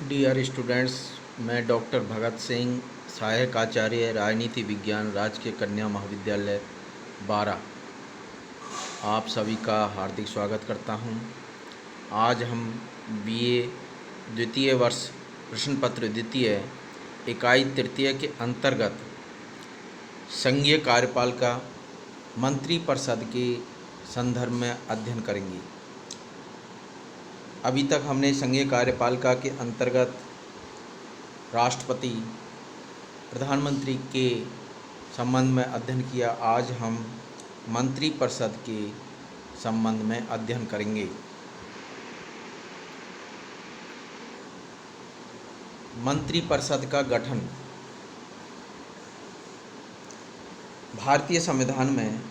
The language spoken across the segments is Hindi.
डियर स्टूडेंट्स, मैं डॉक्टर भगत सिंह, सहायक आचार्य राजनीति विज्ञान, राजकीय कन्या महाविद्यालय बारा, आप सभी का हार्दिक स्वागत करता हूं। आज हम बीए द्वितीय वर्ष प्रश्न पत्र द्वितीय इकाई तृतीय के अंतर्गत संघीय कार्यपालिका मंत्रिपरिषद के संदर्भ में अध्ययन करेंगे। अभी तक हमने संघीय कार्यपालिका के अंतर्गत राष्ट्रपति, प्रधानमंत्री के संबंध में अध्ययन किया। आज हम मंत्रिपरिषद के संबंध में अध्ययन करेंगे। मंत्रिपरिषद का गठन। भारतीय संविधान में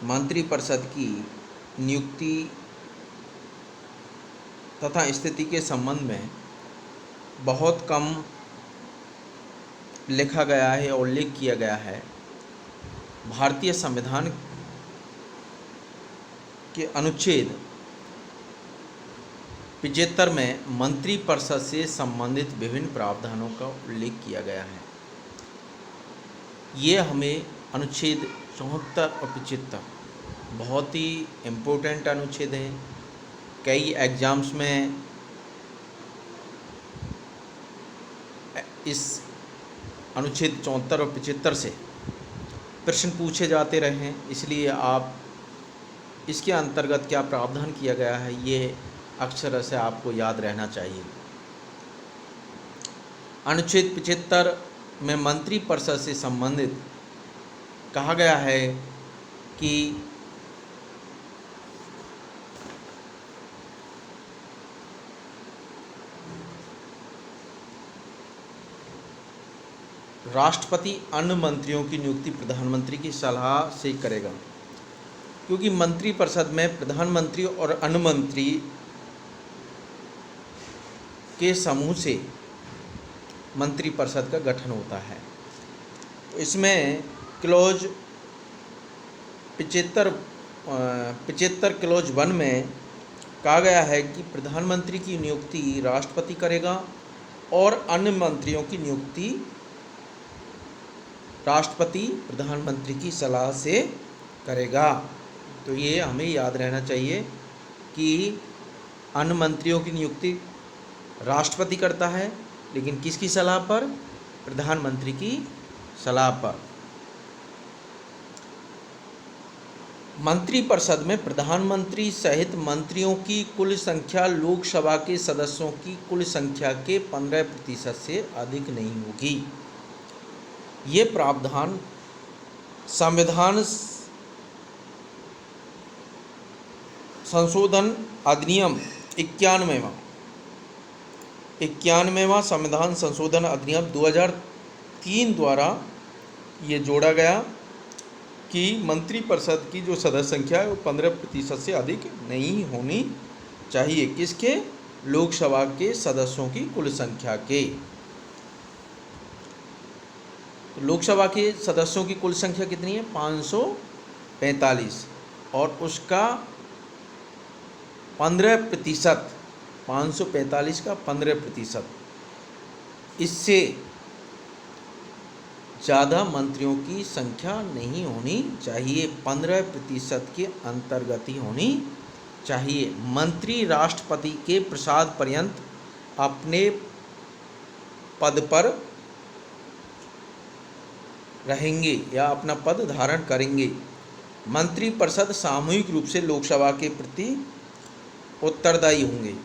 मंत्रिपरिषद की नियुक्ति तथा स्थिति के संबंध में बहुत कम लिखा गया है और उल्लेख किया गया है। भारतीय संविधान के अनुच्छेद 75 में मंत्रिपरिषद से संबंधित विभिन्न प्रावधानों का उल्लेख किया गया है। ये हमें अनुच्छेद 74 और 75 बहुत ही इम्पोर्टेंट अनुच्छेद हैं। कई एग्ज़ाम्स में इस अनुच्छेद 74 और 75 से प्रश्न पूछे जाते रहे हैं, इसलिए आप इसके अंतर्गत क्या प्रावधान किया गया है ये अक्षर से आपको याद रहना चाहिए। अनुच्छेद 75 में मंत्रिपरिषद से संबंधित कहा गया है कि राष्ट्रपति अन्य मंत्रियों की नियुक्ति प्रधानमंत्री की सलाह से करेगा, क्योंकि मंत्रिपरिषद में प्रधानमंत्री और अन्य मंत्री के समूह से मंत्रिपरिषद का गठन होता है। तो इसमें क्लॉज 75 क्लॉज 1 में कहा गया है कि प्रधानमंत्री की नियुक्ति राष्ट्रपति करेगा और अन्य मंत्रियों की नियुक्ति राष्ट्रपति प्रधानमंत्री की सलाह से करेगा। तो ये हमें याद रहना चाहिए कि अन्य मंत्रियों की नियुक्ति राष्ट्रपति करता है, लेकिन किसकी सलाह पर? प्रधानमंत्री की सलाह पर। मंत्रिपरिषद में प्रधानमंत्री सहित मंत्रियों की कुल संख्या लोकसभा के सदस्यों की कुल संख्या के 15% से अधिक नहीं होगी। ये प्रावधान संविधान संशोधन अधिनियम 91वां संविधान संशोधन अधिनियम 2003 द्वारा ये जोड़ा गया कि मंत्रिपरिषद की जो सदस्य संख्या है वो 15% से अधिक नहीं होनी चाहिए। किसके? लोकसभा के सदस्यों की कुल संख्या के। लोकसभा के सदस्यों की कुल संख्या कितनी है? 545, और उसका 15%, 545 का 15%, इससे ज़्यादा मंत्रियों की संख्या नहीं होनी चाहिए। 15% के अंतर्गत ही होनी चाहिए। मंत्री राष्ट्रपति के प्रसाद पर्यंत अपने पद पर रहेंगे या अपना पद धारण करेंगे। मंत्रिपरिषद सामूहिक रूप से लोकसभा के प्रति उत्तरदायी होंगे।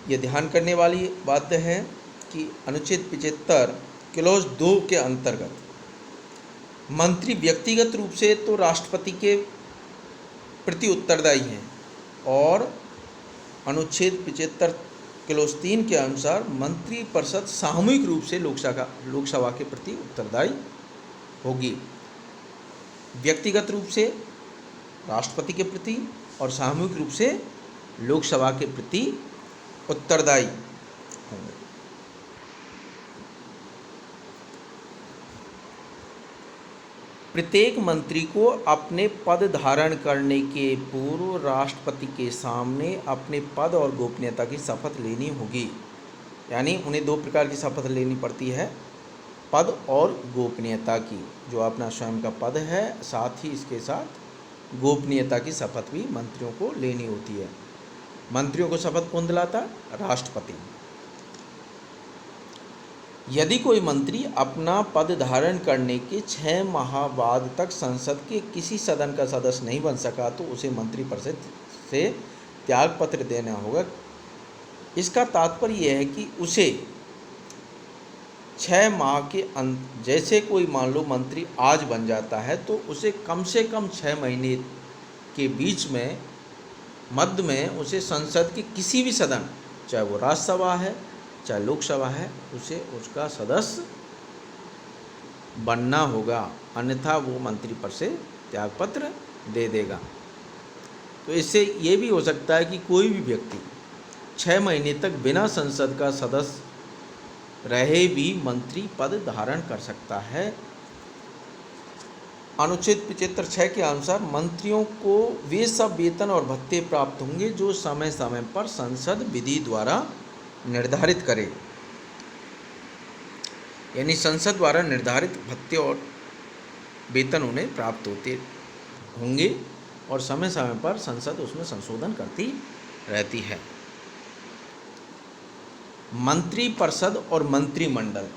ये ध्यान करने वाली बात है कि अनुच्छेद 75 क्लॉज 2 के अंतर्गत मंत्री व्यक्तिगत रूप से तो राष्ट्रपति के प्रति उत्तरदायी हैं, और अनुच्छेद 75 क्लॉज 3 के अनुसार मंत्रिपरिषद सामूहिक रूप से लोकसभा के प्रति उत्तरदायी होगी। व्यक्तिगत रूप से राष्ट्रपति के प्रति और सामूहिक रूप से लोकसभा के प्रति उत्तरदायी होंगे। प्रत्येक मंत्री को अपने पद धारण करने के पूर्व राष्ट्रपति के सामने अपने पद और गोपनीयता की शपथ लेनी होगी। यानी उन्हें 2 प्रकार की शपथ लेनी पड़ती है, पद और गोपनीयता की। जो अपना स्वयं का पद है, साथ ही इसके साथ गोपनीयता की शपथ भी मंत्रियों को लेनी होती है। मंत्रियों को शपथ कौन दिलाता? राष्ट्रपति। यदि कोई मंत्री अपना पद धारण करने के 6 माह बाद तक संसद के किसी सदन का सदस्य नहीं बन सका तो उसे मंत्रिपरिषद से त्यागपत्र देना होगा। इसका तात्पर्य यह है कि उसे 6 माह के जैसे कोई मान लो मंत्री आज बन जाता है तो उसे कम से कम 6 महीने के बीच में मध्य में उसे संसद के किसी भी सदन, चाहे वो राज्यसभा है चाहे लोकसभा है, उसे उसका सदस्य बनना होगा, अन्यथा वो मंत्री पद से त्यागपत्र दे देगा। तो इससे ये भी हो सकता है कि कोई भी व्यक्ति 6 महीने तक बिना संसद का सदस्य रहे भी मंत्री पद धारण कर सकता है। अनुच्छेद 75(6) के अनुसार मंत्रियों को वे सब वेतन और भत्ते प्राप्त होंगे जो समय समय पर संसद विधि द्वारा निर्धारित करे। यानी संसद द्वारा निर्धारित भत्ते और वेतन उन्हें प्राप्त होते होंगे और समय समय पर संसद उसमें संशोधन करती रहती है। मंत्रिपरिषद और मंत्रिमंडल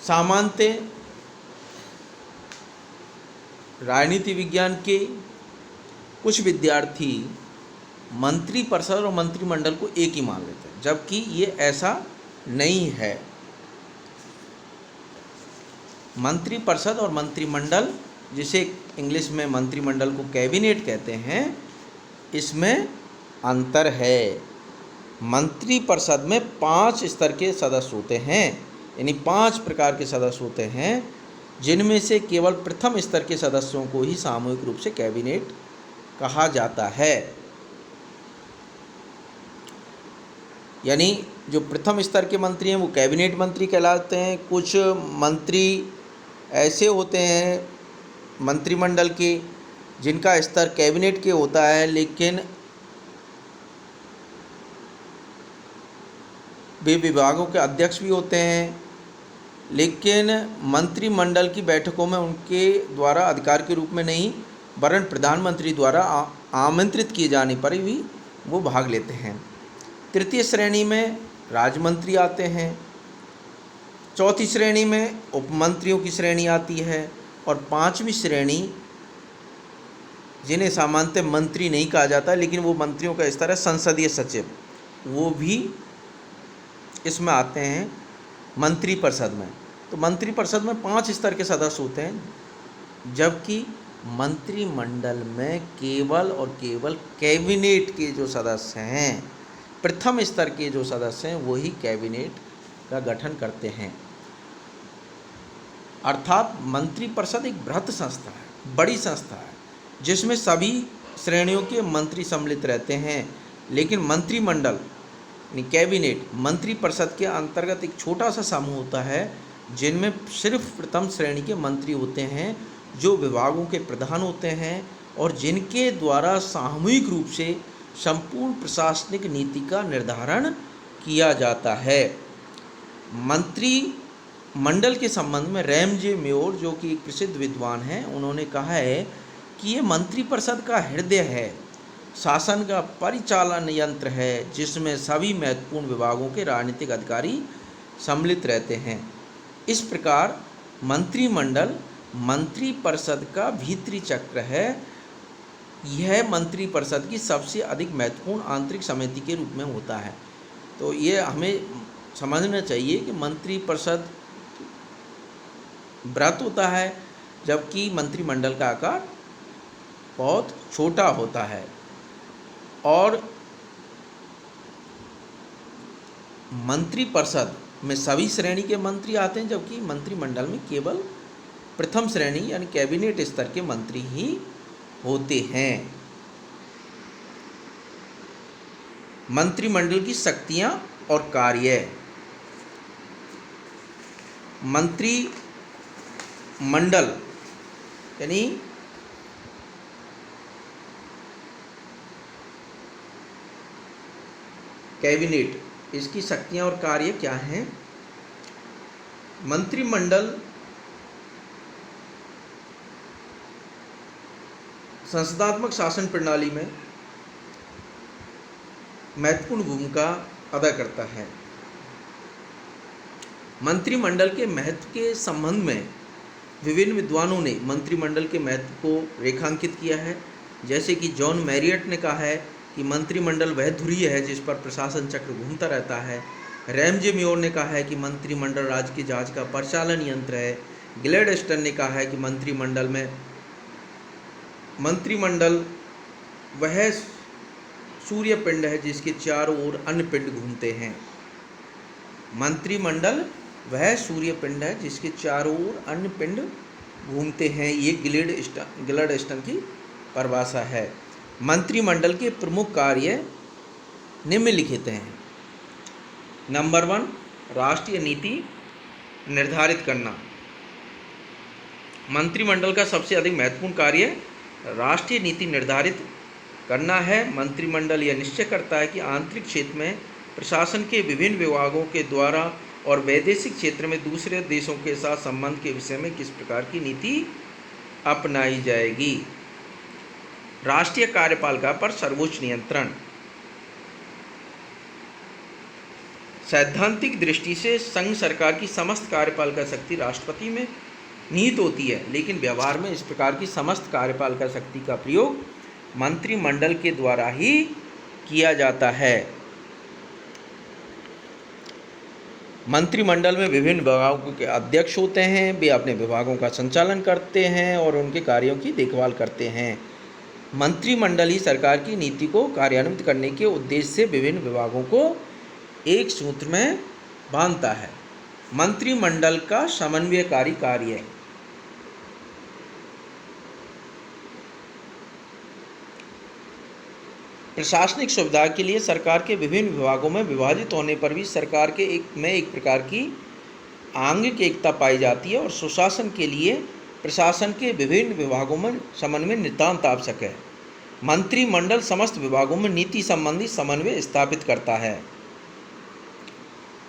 सामान्यतः राजनीति विज्ञान के कुछ विद्यार्थी मंत्रिपरिषद और मंत्रिमंडल को एक ही मान लेते हैं, जबकि ये ऐसा नहीं है। मंत्रिपरिषद और मंत्रिमंडल, जिसे इंग्लिश में मंत्रिमंडल को कैबिनेट कहते हैं, इसमें अंतर है। मंत्रिपरिषद में 5 स्तर के सदस्य होते हैं, यानी 5 प्रकार के सदस्य होते हैं, जिनमें से केवल प्रथम स्तर के सदस्यों को ही सामूहिक रूप से कैबिनेट कहा जाता है। यानी जो प्रथम स्तर के मंत्री हैं वो कैबिनेट मंत्री कहलाते हैं। कुछ मंत्री ऐसे होते हैं मंत्रिमंडल के जिनका स्तर कैबिनेट के होता है, लेकिन वे विभागों के अध्यक्ष भी होते हैं, लेकिन मंत्रिमंडल की बैठकों में उनके द्वारा अधिकार के रूप में नहीं वरन प्रधानमंत्री द्वारा आमंत्रित किए जाने पर भी वो भाग लेते हैं। तृतीय श्रेणी में राज्यमंत्री आते हैं। चौथी श्रेणी में उपमंत्रियों की श्रेणी आती है और 5वीं श्रेणी, जिन्हें सामान्यतः मंत्री नहीं कहा जाता लेकिन वो मंत्रियों का स्तर है, संसदीय सचिव, वो भी इसमें आते हैं मंत्रिपरिषद में। तो मंत्रिपरिषद में 5 स्तर के सदस्य होते हैं, जबकि मंत्रिमंडल में केवल और केवल कैबिनेट के जो सदस्य हैं, प्रथम स्तर के जो सदस्य हैं, वही कैबिनेट का गठन करते हैं। अर्थात मंत्रिपरिषद एक बृहत संस्था है, बड़ी संस्था है, जिसमें सभी श्रेणियों के मंत्री सम्मिलित रहते हैं। लेकिन मंत्रिमंडल यानी कैबिनेट मंत्रिपरिषद के अंतर्गत एक छोटा सा समूह होता है, जिनमें सिर्फ प्रथम श्रेणी के मंत्री होते हैं, जो विभागों के प्रधान होते हैं और जिनके द्वारा सामूहिक रूप से संपूर्ण प्रशासनिक नीति का निर्धारण किया जाता है। मंत्रिमंडल के संबंध में रैमजे मेयोर, जो कि एक प्रसिद्ध विद्वान हैं, उन्होंने कहा है कि ये मंत्रिपरिषद का हृदय है, शासन का परिचालन यंत्र है, जिसमें सभी महत्वपूर्ण विभागों के राजनीतिक अधिकारी सम्मिलित रहते हैं। इस प्रकार मंत्रिमंडल मंत्रिपरिषद का भीतरी चक्र है। यह मंत्रिपरिषद की सबसे अधिक महत्वपूर्ण आंतरिक समिति के रूप में होता है। तो ये हमें समझना चाहिए कि मंत्रिपरिषद बृहत होता है, जबकि मंत्रिमंडल का आकार बहुत छोटा होता है। और मंत्रिपरिषद में सभी श्रेणी के मंत्री आते हैं, जबकि मंत्रिमंडल में केवल प्रथम श्रेणी यानी कैबिनेट स्तर के मंत्री ही होते हैं। मंत्रिमंडल की शक्तियां और कार्य। मंत्रिमंडल यानी कैबिनेट, इसकी शक्तियां और कार्य क्या हैं? मंत्रिमंडल संसदात्मक शासन प्रणाली में महत्वपूर्ण भूमिका अदा करता है। मंत्रिमंडल के महत्व के संबंध में विभिन्न विद्वानों ने मंत्रिमंडल के महत्व को रेखांकित किया है। जैसे कि जॉन मैरियट ने कहा है कि मंत्रिमंडल वह धुरी है जिस पर प्रशासन चक्र घूमता रहता है। रैमजे मेयोर ने कहा है कि मंत्रिमंडल राज्य के जहाज का परिचालन यंत्र है। ग्लैडस्टोन ने कहा है कि मंत्रिमंडल वह सूर्य पिंड है जिसके चारों ओर अन्य पिंड घूमते हैं। मंत्रिमंडल वह सूर्य पिंड है जिसके चारों ओर अन्य पिंड घूमते हैं। ये ग्लैडस्टोन की परिभाषा है। मंत्रिमंडल के प्रमुख कार्य निम्नलिखित हैं। नंबर 1, राष्ट्रीय नीति निर्धारित करना। मंत्रिमंडल का सबसे अधिक महत्वपूर्ण कार्य राष्ट्रीय नीति निर्धारित करना है। मंत्रिमंडल यह निश्चय करता है कि आंतरिक क्षेत्र में प्रशासन के विभिन्न विभागों के द्वारा और वैदेशिक क्षेत्र में दूसरे देशों के साथ संबंध के विषय में किस प्रकार की नीति अपनाई जाएगी। राष्ट्रीय कार्यपालिका पर सर्वोच्च नियंत्रण। सैद्धांतिक दृष्टि से संघ सरकार की समस्त कार्यपालिका शक्ति राष्ट्रपति में निहित होती है, लेकिन व्यवहार में इस प्रकार की समस्त कार्यपालिका शक्ति का प्रयोग मंत्रिमंडल के द्वारा ही किया जाता है। मंत्रिमंडल में विभिन्न विभागों के अध्यक्ष होते हैं। वे अपने विभागों का संचालन करते हैं और उनके कार्यों की देखभाल करते हैं। मंत्रिमंडल ही सरकार की नीति को कार्यान्वित करने के उद्देश्य से विभिन्न विभागों को एक सूत्र में बांधता है। मंत्रिमंडल का समन्वयकारी कार्य। प्रशासनिक सुविधा के लिए सरकार के विभिन्न विभागों में विभाजित होने पर भी सरकार के एक प्रकार की आंगिक एकता पाई जाती है और सुशासन के लिए प्रशासन के विभिन्न विभागों में समन्वय नितांत आवश्यक है। मंत्रिमंडल समस्त विभागों में नीति संबंधी समन्वय स्थापित करता है।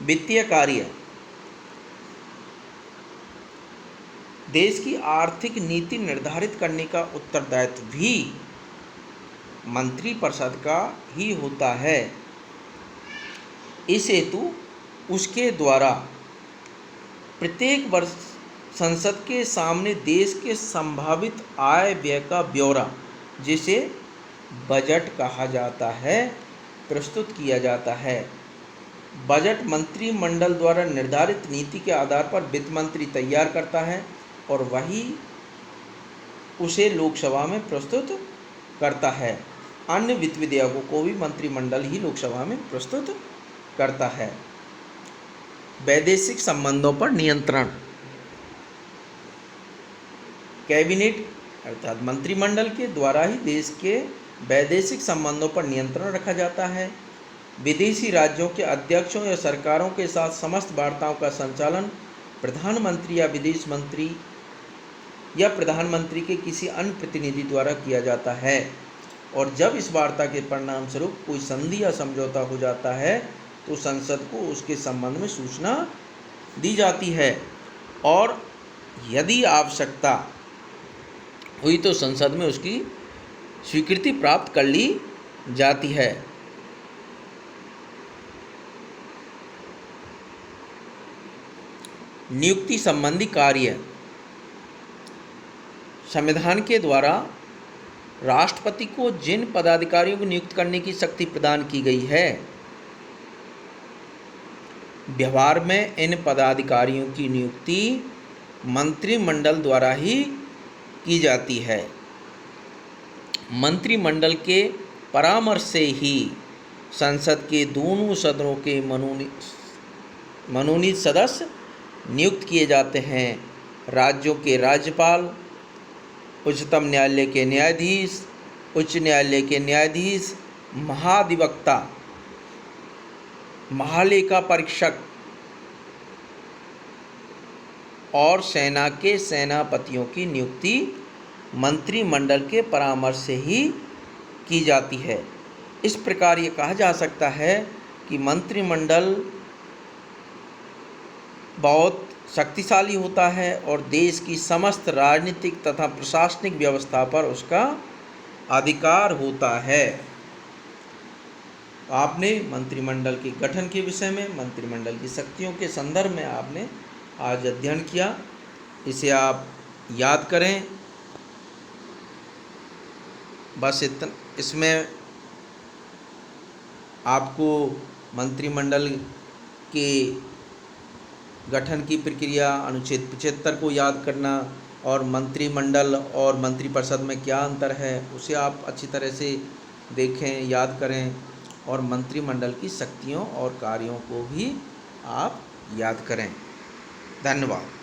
वित्तीय कार्य। देश की आर्थिक नीति निर्धारित करने का उत्तरदायित्व भी मंत्रिपरिषद का ही होता है। इस हेतु उसके द्वारा प्रत्येक वर्ष संसद के सामने देश के संभावित आय व्यय का ब्यौरा, जिसे बजट कहा जाता है, प्रस्तुत किया जाता है। बजट मंत्रिमंडल द्वारा निर्धारित नीति के आधार पर वित्त मंत्री तैयार करता है और वही उसे लोकसभा में प्रस्तुत करता है। अन्य वित्त विधेयकों को भी मंत्रिमंडल ही लोकसभा में प्रस्तुत करता है। वैदेशिक संबंधों पर नियंत्रण। कैबिनेट अर्थात मंत्रिमंडल के द्वारा ही देश के वैदेशिक संबंधों पर नियंत्रण रखा जाता है। विदेशी राज्यों के अध्यक्षों या सरकारों के साथ समस्त वार्ताओं का संचालन प्रधानमंत्री या विदेश मंत्री या प्रधानमंत्री के किसी अन्य प्रतिनिधि द्वारा किया जाता है। और जब इस वार्ता के परिणाम स्वरूप कोई संधि या समझौता हो जाता है तो संसद को उसके संबंध में सूचना दी जाती है और यदि आवश्यकता हुई तो संसद में उसकी स्वीकृति प्राप्त कर ली जाती है। नियुक्ति संबंधी कार्य। संविधान के द्वारा राष्ट्रपति को जिन पदाधिकारियों को नियुक्त करने की शक्ति प्रदान की गई है, व्यवहार में इन पदाधिकारियों की नियुक्ति मंत्रिमंडल द्वारा ही की जाती है। मंत्रिमंडल के परामर्श से ही संसद के दोनों सदनों के मनोनीत सदस्य नियुक्त किए जाते हैं। राज्यों के राज्यपाल, उच्चतम न्यायालय के न्यायाधीश, उच्च न्यायालय के न्यायाधीश, महाधिवक्ता, महालेखा परीक्षक और सेना के सेनापतियों की नियुक्ति मंत्रिमंडल के परामर्श से ही की जाती है। इस प्रकार ये कहा जा सकता है कि कि मंत्रिमंडल बहुत शक्तिशाली होता है और देश की समस्त राजनीतिक तथा प्रशासनिक व्यवस्था पर उसका अधिकार होता है। आपने मंत्रिमंडल के गठन के विषय में, मंत्रिमंडल की शक्तियों के संदर्भ में आपने आज अध्ययन किया। इसे आप याद करें। बस इतना, इसमें आपको मंत्रिमंडल के गठन की प्रक्रिया, अनुच्छेद 75 को याद करना और मंत्रिमंडल और मंत्रिपरिषद में क्या अंतर है उसे आप अच्छी तरह से देखें, याद करें और मंत्रिमंडल की शक्तियों और कार्यों को भी आप याद करें। धन्यवाद।